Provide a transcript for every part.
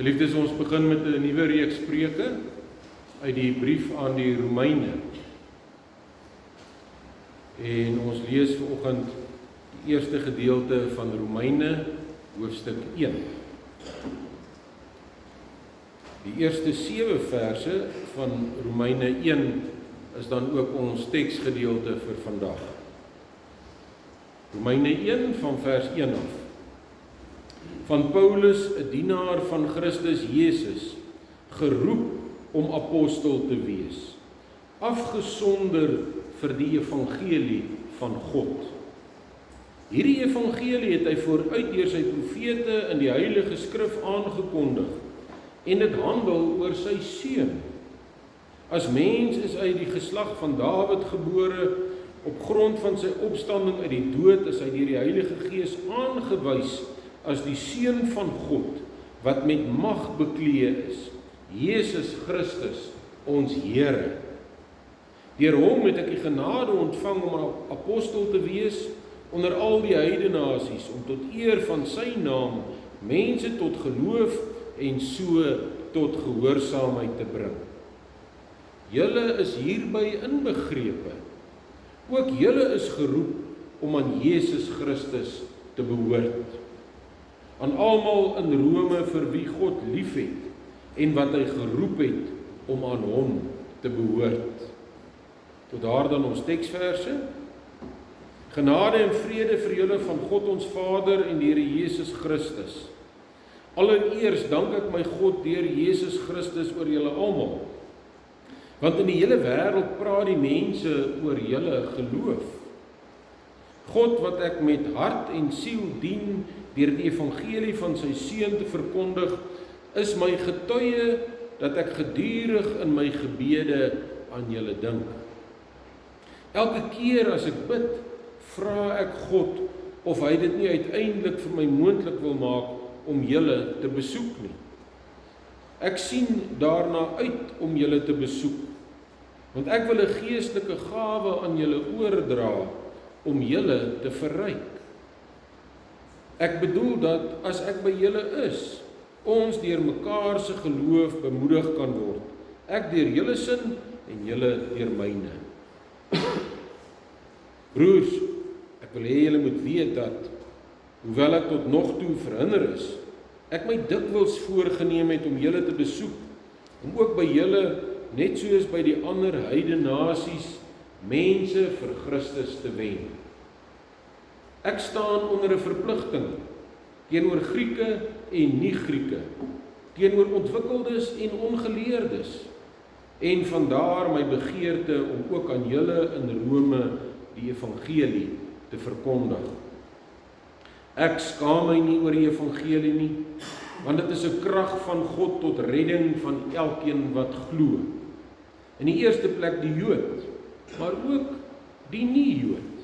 Geliefdes, ons begin met 'n nuwe reeks preke uit die brief aan die Romeine. En ons lees vanoggend die eerste gedeelte van Romeine, hoofstuk 1. Die eerste 7 verse van Romeine 1 is dan ook ons teksgedeelte vir vandag. Romeine 1 van vers 1 af. Van Paulus, 'n dienaar van Christus Jesus, geroep om apostel te wees, afgesonder vir die evangelie van God. Hierdie evangelie het hy vooruit deur sy profete in die Heilige Skrif aangekondig, en dit handel oor sy seun. As mens is hy die geslag van Dawid gebore, op grond van sy opstanding uit die dood is hy deur die Heilige Gees aangewys as die seun van God, wat met mag bekleed is, Jesus Christus, ons Here. Deur hom het ek die genade ontvang om 'n apostel te wees onder al die heidenasies, om tot eer van sy naam mense tot geloof en so tot gehoorsaamheid te bring. Julle is hierby inbegrepe. Ook julle is geroep om aan Jesus Christus te behoort. Aan almal in Rome vir wie God liefhet en wat hy geroep het om aan hom te behoort. Tot daar dan ons teksverse. Genade en vrede vir julle van God ons Vader en die Here Jesus Christus. Allereers dank ek my God deur Jesus Christus oor julle almal. Want in die hele wêreld praat die mense oor julle geloof. God wat ek met hart en siel dien deur die evangelie van sy seun te verkondig, is my getuie dat ek gedurig in my gebede aan julle dink. Elke keer as ek bid, vra ek God of hy dit nie uiteindelik vir my moontlik wil maak om julle te besoek nie. Ek sien daarna uit om julle te besoek, want ek wil 'n geestelike gawe aan julle oordra om julle te verryk. Ek bedoel dat as ek by julle is, ons deur mekaar se geloof bemoedig kan word. Ek deur julle sin en julle deur myne. Broers, ek wil hê julle moet weet dat, hoewel ek tot nog toe verhinder is, ek my dikwels voorgenem het om julle te besoek, om ook by julle, net soos by die ander heidenasies, mense vir Christus te wen. Ek staan onder 'n verpligting teenoor Grieke en nie-Grieke, teenoor ontwikkeldes en ongeleerdes, en vandaar my begeerte om ook aan julle in Rome die evangelie te verkondig. Ek skaam my nie oor die evangelie nie, want dit is 'n krag van God tot redding van elkeen wat glo. In die eerste plek die Jood, maar ook die nie-Jood.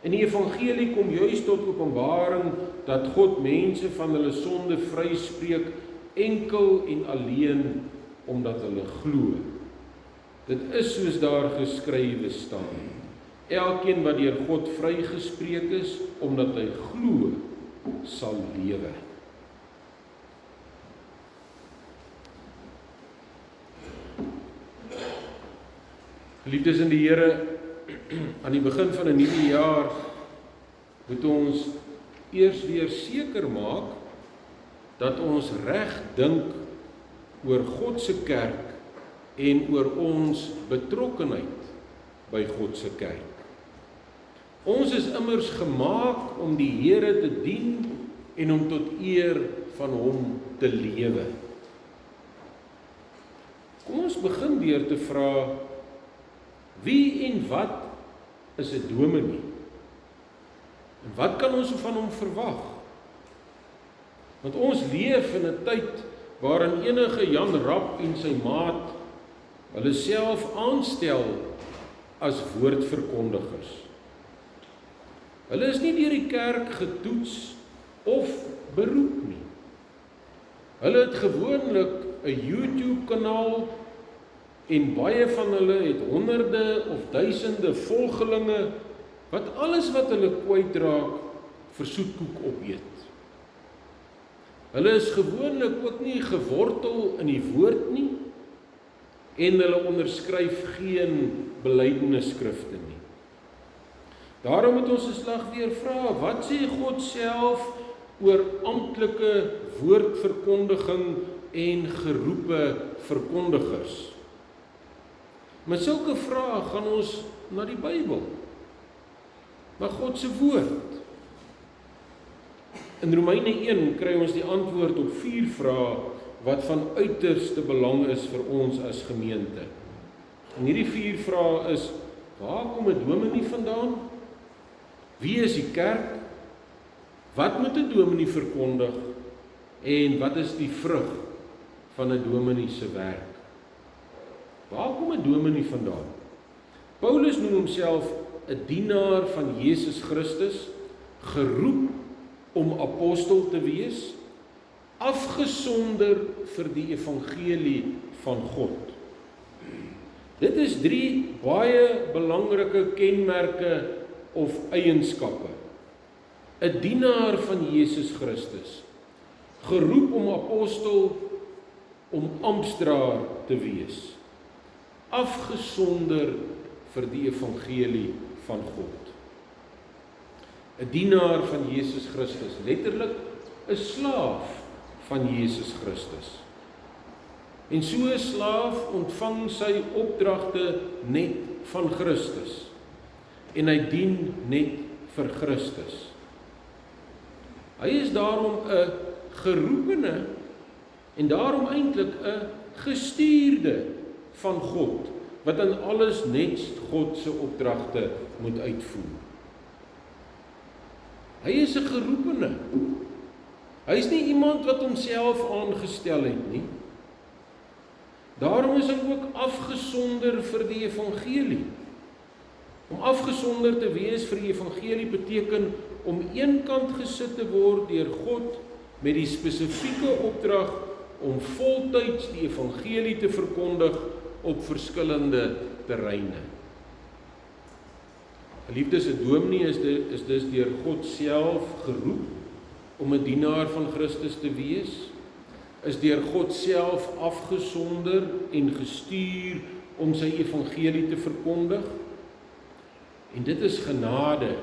In die evangelie kom juis tot openbaring dat God mense van hulle sonde vryspreek enkel en alleen omdat hulle glo. Dit is soos daar geskrywe staan. Elkeen wat deur God vrygespreek is omdat hy glo, sal lewe. Geliefdes in die Here, aan die begin van 'n nuwe jaar moet ons eers weer seker maak dat ons reg dink oor God se kerk en oor ons betrokkenheid by God se kerk. Ons is immers gemaak om die Here te dien en om tot eer van hom te lewe. Kom ons begin deur te vra, wie en wat is 'n dominee? En wat kan ons van hom verwag? Want ons leef in 'n tyd waarin enige Jan Rap en sy maat hulle self aanstel as woordverkondigers. Hulle is nie deur die kerk getoets of beroep nie. Hulle het gewoonlik 'n YouTube-kanaal en baie van hulle het honderde of duisende volgelinge wat alles wat hulle kwytraak vir soetkoek opeet. Hulle is gewoonlik ook nie gewortel in die woord nie, en hulle onderskryf geen belydenisskrifte nie. Daarom moet ons 'n slag weer vra, wat sê God self oor amptelike woordverkondiging en geroepe verkondigers? Met sulke vrae gaan ons na die Bybel, na God se woord. In Romeine 1 kry ons die antwoord op 4 vrae wat van uiterste belang is vir ons as gemeente. En hierdie 4 vrae is: waar kom 'n dominee vandaan? Wie is die kerk? Wat moet 'n dominee verkondig? En wat is die vrug van 'n dominee se werk? Waar kom 'n dominee vandaan? Paulus noem homself 'n dienaar van Jesus Christus, geroep om apostel te wees, afgesonder vir die evangelie van God. Dit is 3 baie belangrike kenmerke of eienskappe. 'n Dienaar van Jesus Christus, geroep om apostel, om amptdraer te wees, afgesonder vir die evangelie van God. 'n Dienaar van Jesus Christus, letterlik 'n slaaf van Jesus Christus. En so 'n slaaf ontvang sy opdragte net van Christus, en hy dien net vir Christus. Hy is daarom 'n geroepene en daarom eintlik 'n gestuurde van God, wat in alles net God se opdragte moet uitvoer. Hy is 'n geroepene. Hy is nie iemand wat homself aangestel het nie. Daarom is hy ook afgesonder vir die evangelie. Om afgesonder te wees vir die evangelie beteken om eenkant gesit te word deur God met die spesifieke opdrag om voltyds die evangelie te verkondig op verskillende terreine. Geliefdes, 'n dominee is dus deur God self geroep om 'n dienaar van Christus te wees, is deur God self afgesonder en gestuur om sy evangelie te verkondig. En dit is genade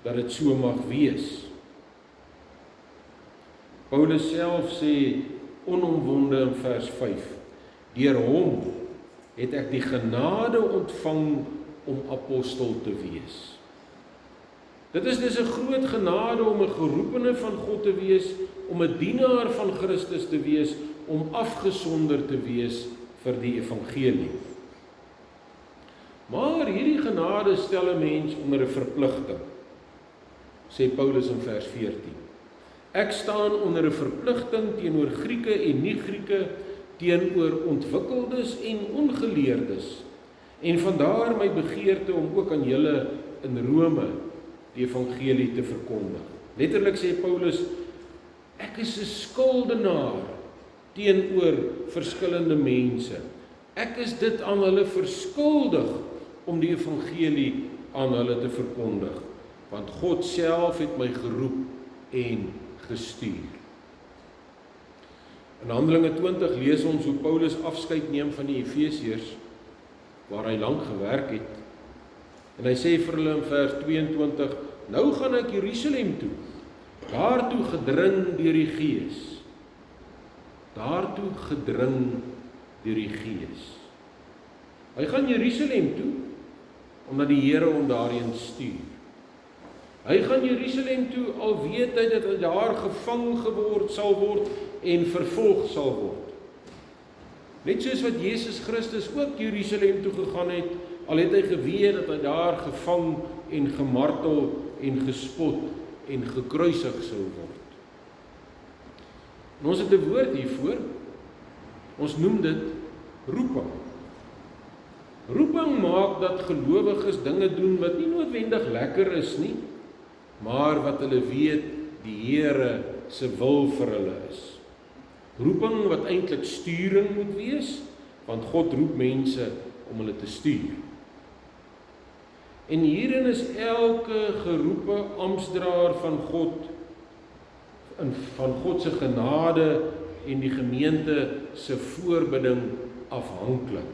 dat dit so mag wees. Paulus self sê onomwonde in vers 5: deur hom het ek die genade ontvang om apostel te wees. Dit is dus 'n groot genade om 'n geroepene van God te wees, om 'n dienaar van Christus te wees, om afgesonder te wees vir die evangelie. Maar hierdie genade stel 'n mens onder 'n verpligting, sê Paulus in vers 14. Ek staan onder 'n verpligting teenoor Grieke en nie-Grieke, teenoor ontwikkeldes en ongeleerdes, en vandaar my begeerte om ook aan julle in Rome die evangelie te verkondig. Letterlik sê Paulus, ek is 'n skuldenaar teenoor verskillende mense. Ek is dit aan hulle verskuldig om die evangelie aan hulle te verkondig, want God self het my geroep en gestuur. In Handelinge 20 lees ons hoe Paulus afskeid neem van die Efesiërs, waar hy lank gewerk het. En hy sê vir hulle in vers 22, nou gaan ek Jerusalem toe, daartoe gedring deur die Gees. Daartoe gedring deur die Gees. Hy gaan Jerusalem toe, omdat die Here hom daarheen stuur. Hy gaan Jerusalem toe, al weet hy dat hy daar gevang sal word en vervolg sal word. Net soos wat Jesus Christus ook Jerusalem toe gegaan het, al het hy geweet dat hy daar gevang en gemartel en gespot en gekruisig sou word. En ons het 'n woord hiervoor. Ons noem dit roeping. Roeping maak dat gelowiges dinge doen wat nie noodwendig lekker is nie, maar wat hulle weet die Here se wil vir hulle is. Roeping wat eintlik sturing moet wees, want God roep mense om hulle te stuur. En hierin is elke geroepe amptdraer van God van God se genade en die gemeente se voorbidding afhanklik.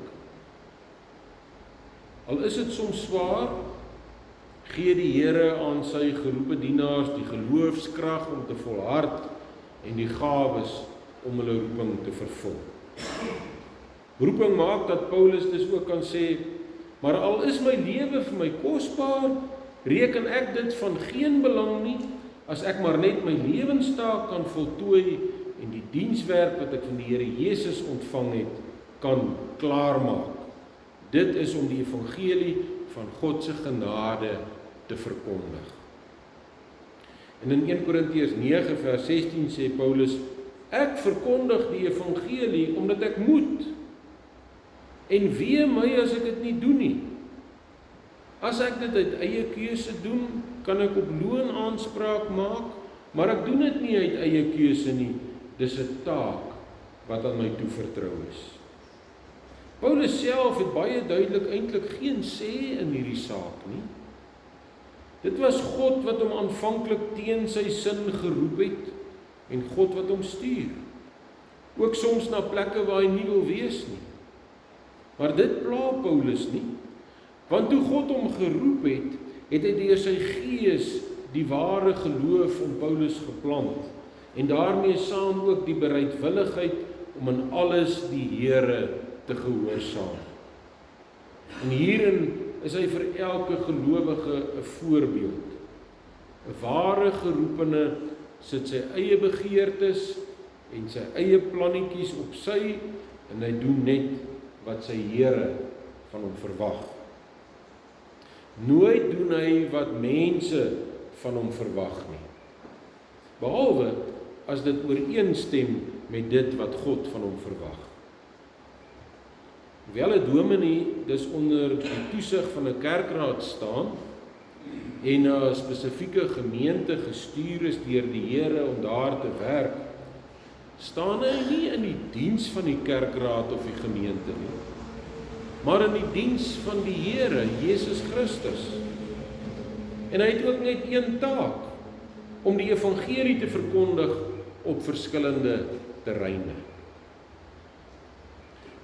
Al is dit soms swaar, gee die Here aan sy geroepe dienaars die geloofskrag om te volhard en die gawes om hulle roeping te vervul. Roeping maak dat Paulus dus ook kan sê, maar al is my lewe vir my kosbaar, reken ek dit van geen belang nie, as ek maar net my lewenstaak kan voltooi en die dienswerk wat ek van die Here Jesus ontvang het, kan klaarmaak. Dit is om die evangelie van God se genade te verkondig. En in 1 Korintiërs 9 vers 16 sê Paulus, ek verkondig die evangelie omdat ek moet. En wee my as ek dit nie doen nie. As ek dit uit eie keuse doen, kan ek op loon aanspraak maak, maar ek doen dit nie uit eie keuse nie. Dis 'n taak wat aan my toevertrou is. Paulus self het baie duidelik eintlik geen sê in hierdie saak nie. Dit was God wat hom aanvanklik teen sy sin geroep het en God wat hom stuur. Ook soms na plekke waar hy nie wil wees nie. Maar dit pla Paulus nie, want toe God hom geroep het, het hy deur sy gees die ware geloof in Paulus geplant en daarmee saam ook die bereidwilligheid om in alles die Here te gehoorsaam. En hierin is hy vir elke gelowige 'n voorbeeld. 'n Ware geroepene sit sy eie begeertes en sy eie plannetjies op sy en hy doen net wat sy Here van hom verwag. Nooit doen hy wat mense van hom verwag nie, behalwe as dit ooreenstem met dit wat God van hom verwag. Hoewel 'n dominee dus onder die toesig van 'n kerkraad staan en 'n spesifieke gemeente gestuur is deur die Here om daar te werk, staan hy nie in die diens van die kerkraad of die gemeente nie, maar in die diens van die Here, Jesus Christus. En hy het ook net een taak, om die evangelie te verkondig op verskillende terreine.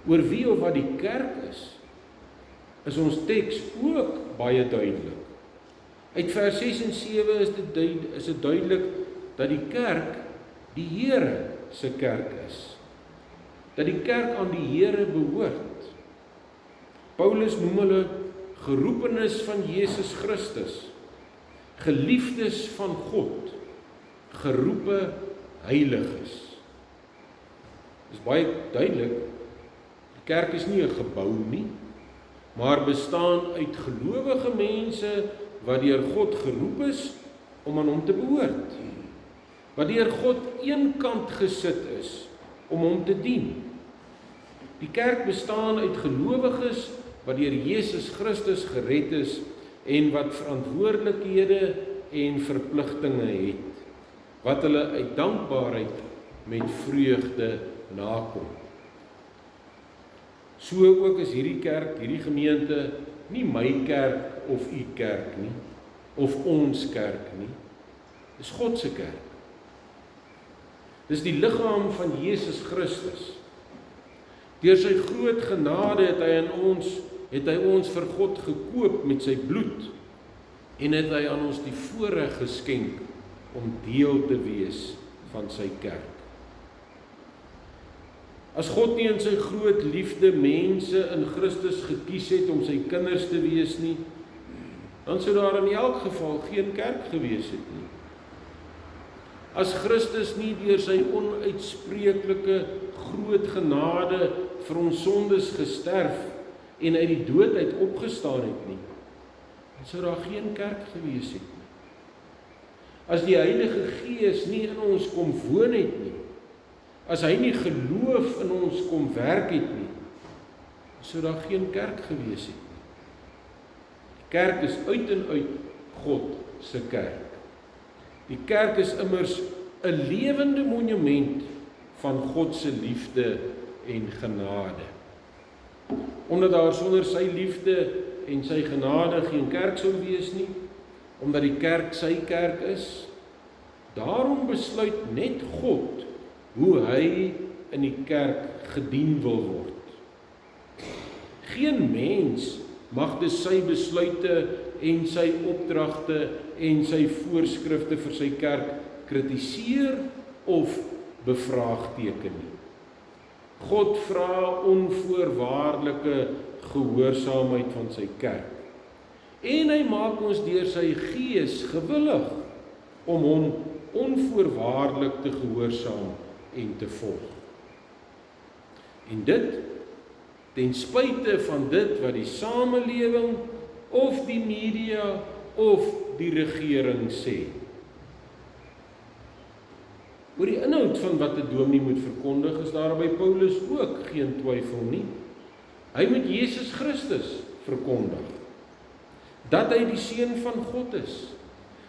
Oor wie of wat die kerk is ons teks ook baie duidelik. Uit vers 6 en 7 is dit duidelik dat die kerk die Here se kerk is. Dat die kerk aan die Here behoort. Paulus noem hulle geroepenes van Jesus Christus, geliefdes van God, geroepe heiliges. Dit is baie duidelik, die kerk is nie 'n gebou nie, maar bestaan uit gelowige mense wat deur God geroep is om aan hom te behoort. Wat deur God eenkant gesit is om hom te dien. Die kerk bestaan uit gelowiges wat deur Jesus Christus gered is en wat verantwoordelikhede en verpligtinge het, wat hulle uit dankbaarheid met vreugde nakom. So ook is hierdie kerk, hierdie gemeente, nie my kerk of u kerk nie, of ons kerk nie. Dis God se kerk. Dis die liggaam van Jesus Christus. Deur sy groot genade het hy ons vir God gekoop met sy bloed en het hy aan ons die voorreg geskenk om deel te wees van sy kerk. As God nie in sy groot liefde mense in Christus gekies het om sy kinders te wees nie, dan sou daar in elk geval geen kerk gewees het nie. As Christus nie deur sy onuitspreeklike groot genade vir ons sondes gesterf en uit die dood uit opgestaan het nie, dan sou daar geen kerk gewees het nie. As die Heilige Gees nie in ons kom woon het nie, as hy nie geloof in ons kom werk het nie, sou daar geen kerk gewees het nie. Die kerk is uit en uit God se kerk. Die kerk is immers 'n lewende monument van God se liefde en genade. Omdat daar sonder sy liefde en sy genade geen kerk sou wees nie, omdat die kerk sy kerk is, Daarom besluit net God hoe hy in die kerk gedien wil word. Geen mens mag dus sy besluite en sy opdragte en sy voorskrifte vir sy kerk kritiseer of bevraagteken nie. God vra onvoorwaardelike gehoorsaamheid van sy kerk. En hy maak ons deur sy gees gewillig om hom onvoorwaardelik te gehoorsaam en te volg. En dit ten spyte van dit wat die samelewing of die media of die regering sê. Oor die inhoud van wat 'n dominee moet verkondig is daar by Paulus ook geen twyfel nie. Hy moet Jesus Christus verkondig. Dat hy die seun van God is.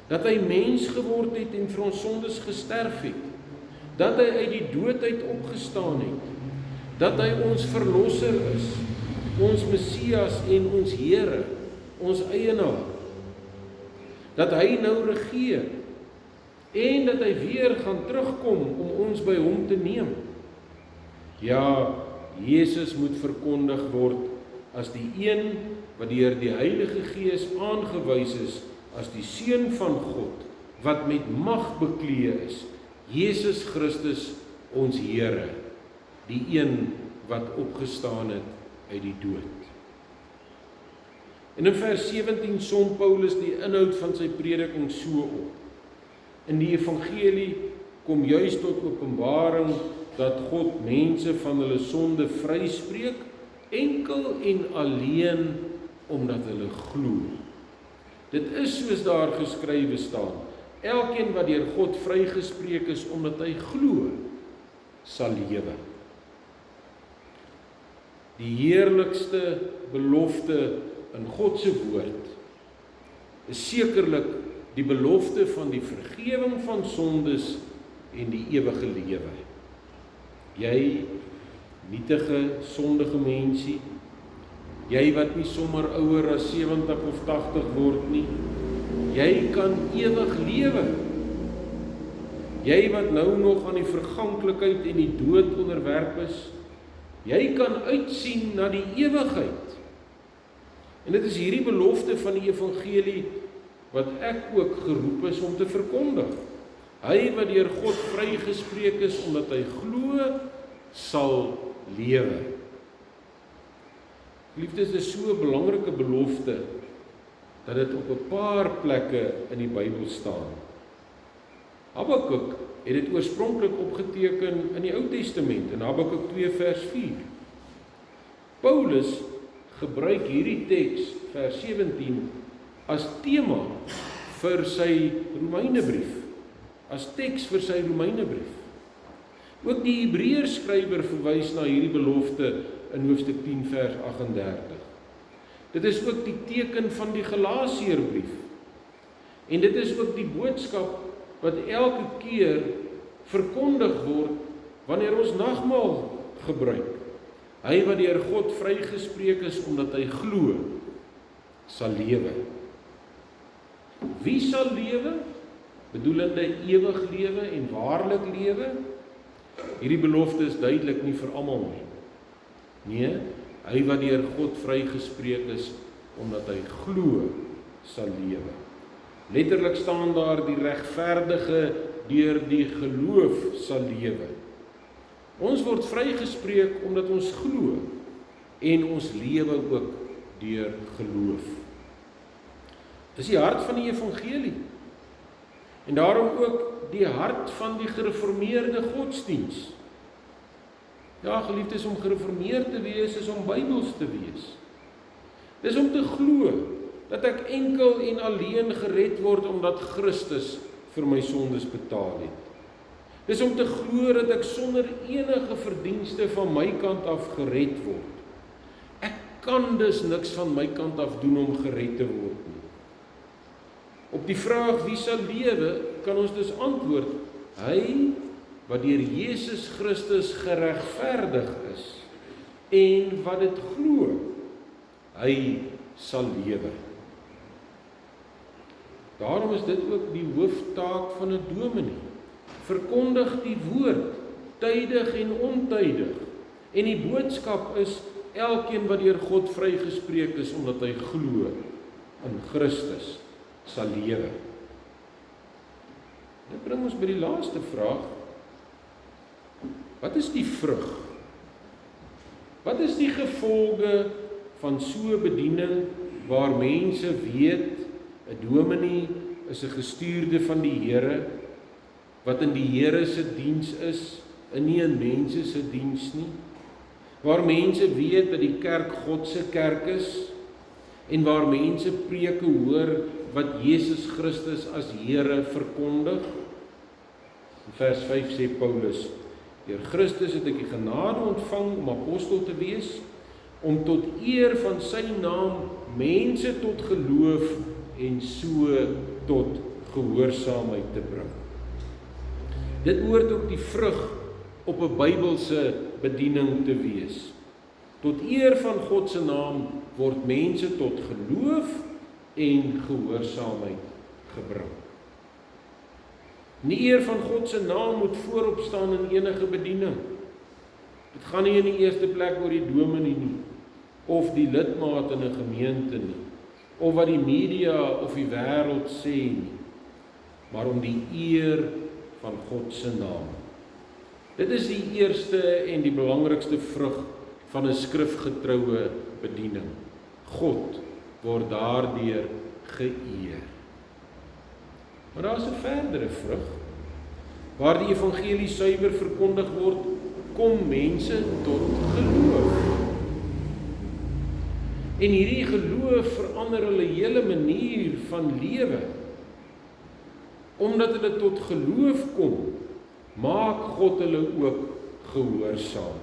Dat hy mens geword het en vir ons sondes gesterf het. Dat hy uit die dood uit opgestaan het. Dat hy ons verlosser is, ons Messias en ons Here, ons eienaar. Dat hy nou regeer en dat hy weer gaan terugkom om ons by hom te neem. Ja, Jesus moet verkondig word as die een wat deur die Heilige Gees aangewys is as die Seun van God, wat met mag bekleë is, Jesus Christus ons Here, die een wat opgestaan het uit die dood. En in vers 17 som Paulus die inhoud van sy prediking so op. In die evangelie kom juis tot openbaring dat God mense van hulle sonde vryspreek, enkel en alleen omdat hulle glo. Dit is soos daar geskrywe staan, elkeen wat deur God vrygespreek is omdat hy glo, sal lewe. Die heerlikste belofte in God se woord is sekerlik die belofte van die vergewing van sondes en die ewige lewe. Jy nietige, sondige mensie, jy wat nie sommer ouer as 70 of 80 word nie, jy kan ewig lewe. Jy wat nou nog aan die verganklikheid en die dood onderwerp is, jy kan uitsien na die ewigheid. En dit is hierdie belofte van die evangelie wat ek ook geroep is om te verkondig. Hy wat deur God vrygespreek is omdat hy glo, sal lewe. Liefdes, dit is so 'n belangrike belofte dat dit op 'n paar plekke in die Bybel staan. Habakuk het dit oorspronklik opgeteken in die Ou Testament, in Habakuk 2 vers 4. Paulus gebruik hierdie teks, vers 17, as tema vir sy Romeinebrief, as teks vir sy Romeinebrief. Ook die Hebreërs skrywer verwys na hierdie belofte in hoofstuk 10 vers 38. Dit is ook die teken van die Galasiërbrief. En dit is ook die boodskap wat elke keer verkondig word wanneer ons nagmaal gebruik. Hy wat deur God vrygespreek is omdat hy glo, sal lewe. Wie sal lewe? Bedoelende ewig lewe en waarlik lewe? Hierdie belofte is duidelik nie vir almal nie. Nee, hy wat deur God vrygespreek is omdat hy glo, sal lewe. Letterlik staan daar die regverdige deur die geloof sal lewe. Ons word vrygespreek omdat ons glo en ons lewe ook deur geloof. Dis die hart van die evangelie. En daarom ook die hart van die gereformeerde godsdiens. Ja, geliefdes, om gereformeerd te wees is om Bybels te wees. Dis om te glo dat ek enkel en alleen gered word omdat Christus vir my sondes betaal het. Dis om te glo dat ek sonder enige verdienste van my kant af gered word. Ek kan dus niks van my kant af doen om gered te word nie. Op die vraag wie sal lewe, kan ons dus antwoord, hy wat deur Jesus Christus geregverdig is en wat dit glo, hy sal lewe. Daarom is dit ook die hooftaak van 'n dominee. Verkondig die woord, tydig en ontydig. En die boodskap is, elkeen wat deur God vrygespreek is, omdat hy glo in Christus, sal lewe. Dit bring ons by die laaste vraag. Wat is die vrug? Wat is die gevolge van so 'n bediening waar mense weet, 'n dominee is 'n gestuurde van die Here, wat in die Here se diens is, en nie in mense se diens nie? Waar mense weet dat die kerk God se kerk is, en waar mense preke hoor wat Jesus Christus as Here verkondig? In vers 5 sê Paulus, deur Christus het ek die genade ontvang om apostel te wees, om tot eer van sy naam mense tot geloof en so tot gehoorsaamheid te bring. Dit hoort ook die vrug op 'n Bybelse bediening te wees. Tot eer van God se naam word mense tot geloof en gehoorsaamheid gebring. Die eer van God se naam moet voorop staan in enige bediening. Dit gaan nie in die eerste plek oor die dominee nie, of die lidmaat in 'n gemeente nie, of wat die media of die wêreld sê nie, maar om die eer van God se naam. Dit is die eerste en die belangrikste vrug van 'n skrifgetroue bediening. God word daardeur geëer. Maar daar is 'n verdere vrug. Waar die evangelie suiwer verkondig word, kom mense tot geloof. En hierdie geloof verander hulle hele manier van lewe. Omdat hulle tot geloof kom, maak God hulle ook gehoorsaam.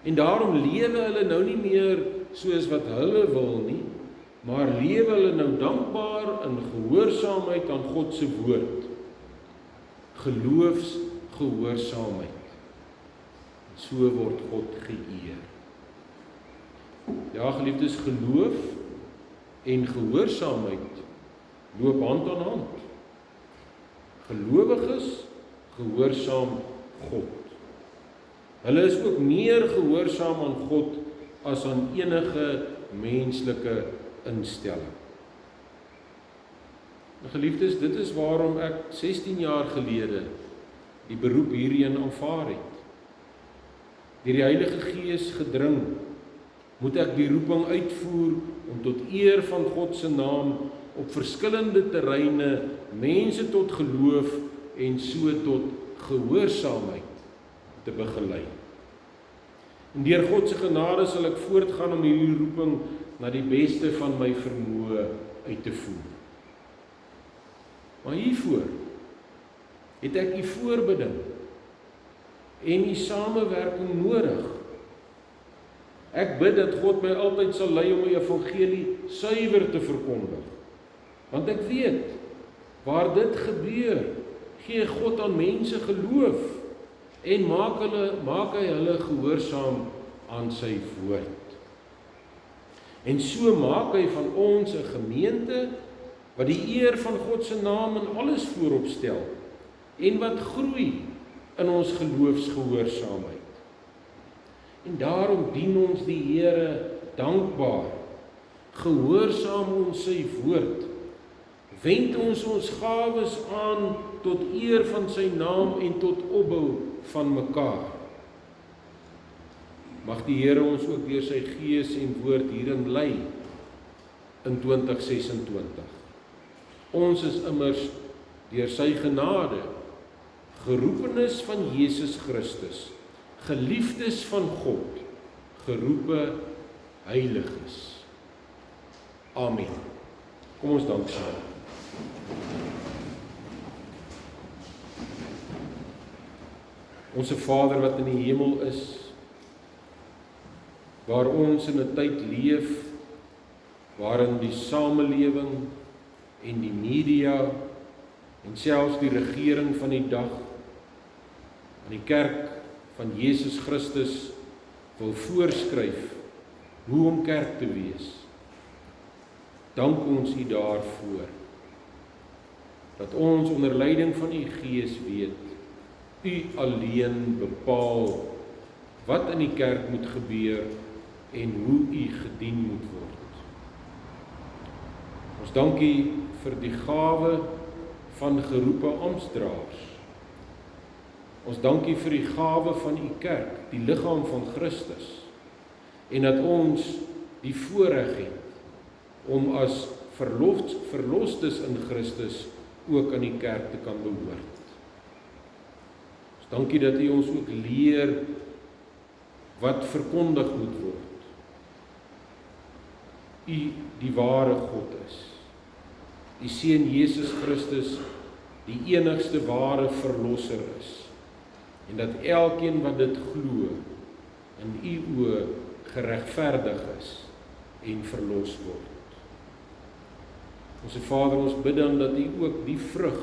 En daarom lewe hulle nou nie meer soos wat hulle wil nie, maar lewe hulle nou dankbaar in gehoorsaamheid aan God se woord. Geloofsgehoorsaamheid. So word God geëer. Ja, geliefdes, geloof en gehoorsaamheid loop hand aan hand. Gelowiges gehoorsaam God. Hulle is ook meer gehoorsaam aan God as aan enige menslike instelling. Geliefdes, dit is waarom ek 16 jaar gelede die beroep hierheen aanvaar het. Deur die Heilige Gees gedring, moet ek die roeping uitvoer om tot eer van God se naam op verskillende terreine mense tot geloof en so tot gehoorsaamheid te begelei. En deur God se genade sal ek voortgaan om hierdie roeping na die beste van my vermoë uit te voer. Maar hiervoor het ek u voorbeding en u samewerking nodig. Ek bid dat God my altyd sal lei om die evangelie suiwer te verkondig. Want ek weet, waar dit gebeur, gee God aan mense geloof en maak hy hulle gehoorsaam aan sy woord. En so maak hy van ons 'n gemeente wat die eer van God se naam in alles voorop stel en wat groei in ons geloofsgehoorsaamheid. En daarom dien ons die Here dankbaar, gehoorsaam ons sy woord, wend ons gawes aan tot eer van sy naam en tot opbou van mekaar. Mag die Here ons ook deur sy Gees en woord hierin lei in 2026. Ons is immers deur sy genade, geroepenes van Jesus Christus, geliefdes van God, geroepe heiliges. Amen. Kom ons dank saam. Onse Vader wat in die hemel is, waar ons in 'n tyd leef, waarin die samelewing en die media en selfs die regering van die dag aan die kerk van Jesus Christus wil voorskryf hoe om kerk te wees. Dank ons u daarvoor. dat ons onder leiding van u Gees weet, u alleen bepaal wat in die kerk moet gebeur en hoe u gedien moet word. Ons dank u vir die gawe van geroepe amptdraers. Ons dank u vir die gawe van u kerk, die liggaam van Christus, en dat ons die voorreg het om as verlostes in Christus ook aan die kerk te kan behoort. Ons dank u dat u ons ook leer wat verkondig moet word. U die ware God is. Die Seun Jesus Christus die enigste ware verlosser is. En dat elkeen wat dit glo in u oë geregverdig is en verlos word. Onse Vader, ons bid dan dat u ook die vrug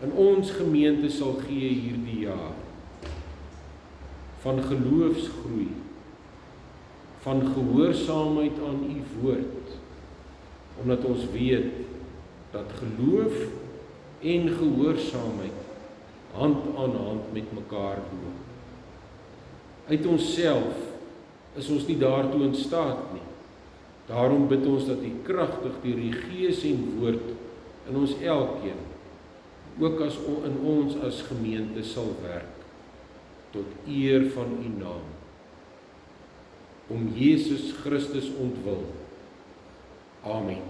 in ons gemeente sal gee hierdie jaar. Van geloofsgroei, van gehoorsaamheid aan u woord, omdat ons weet dat geloof en gehoorsaamheid hand aan hand met mekaar loop. Uit onsself is ons nie daartoe in staat nie. Daarom bid ons dat u kragtig deur die Gees en woord in ons elkeen, ook as in ons as gemeente sal werk, tot eer van u naam. Om Jesus Christus ontwil. Amen.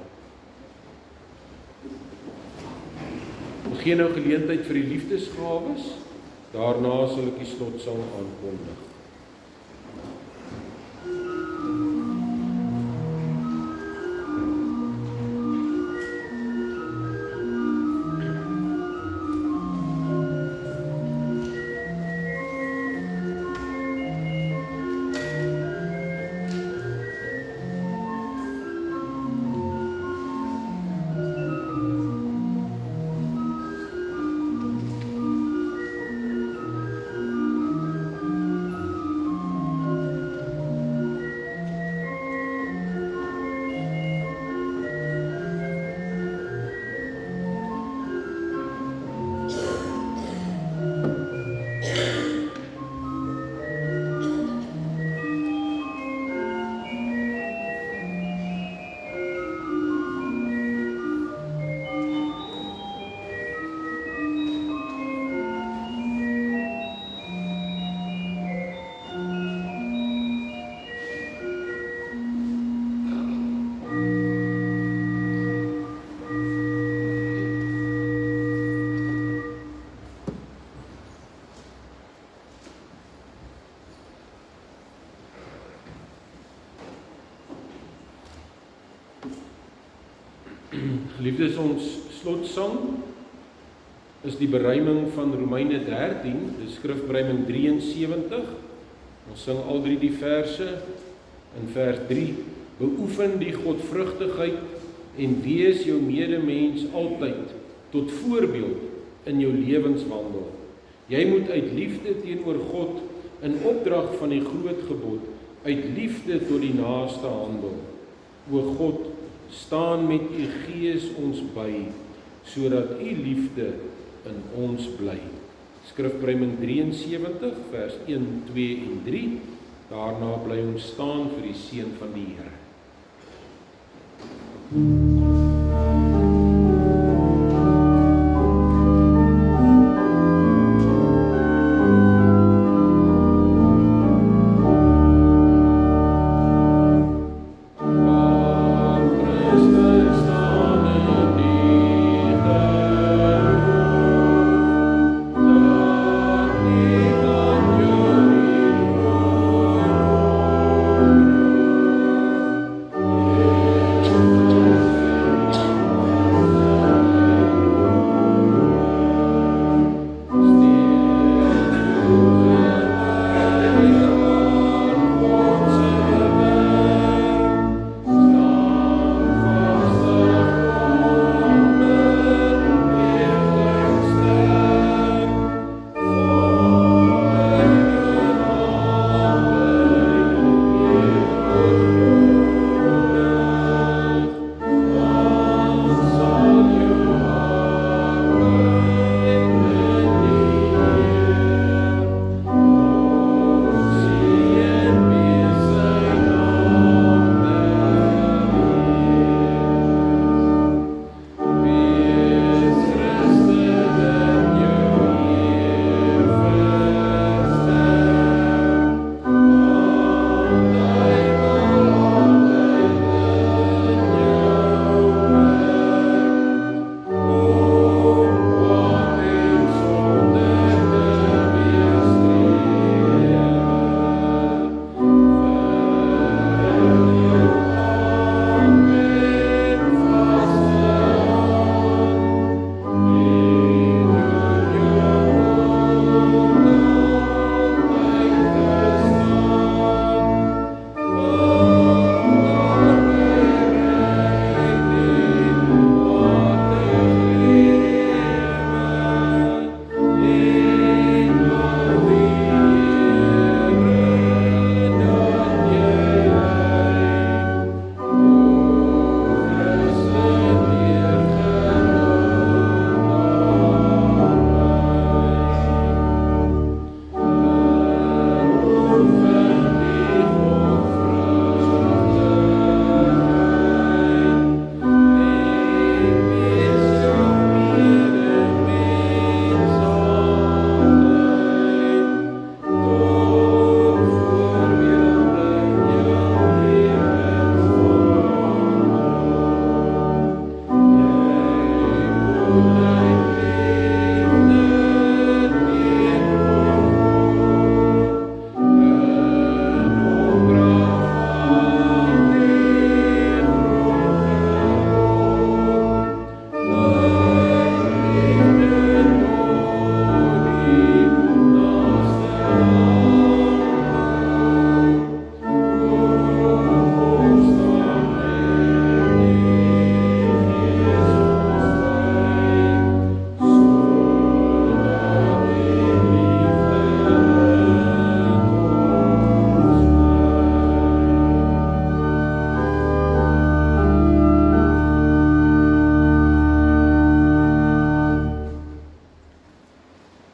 Ons gee nou geleentheid vir die liefdesgawes, daarna sal ek die slotsang aankondig. Geliefdes, ons slotsang is die beruiming van Romeine 13, die skrifberuiming 73. Ons sing al drie die verse. In vers 3, beoefen die godvrugtigheid en wees jou medemens altyd tot voorbeeld in jou lewenswandel. Jy moet uit liefde teenoor God in opdrag van die groot gebod, uit liefde tot die naaste handel. O God, staan met u Gees ons by, sodat u liefde in ons bly. Skrifberuiming 73, vers 1, 2 en 3. Daarna bly ons staan vir die seën van die Here.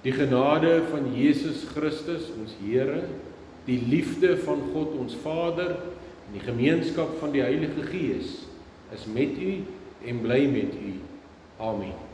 Die genade van Jesus Christus, ons Here, die liefde van God ons Vader en die gemeenskap van die Heilige Gees is met u en bly met u. Amen.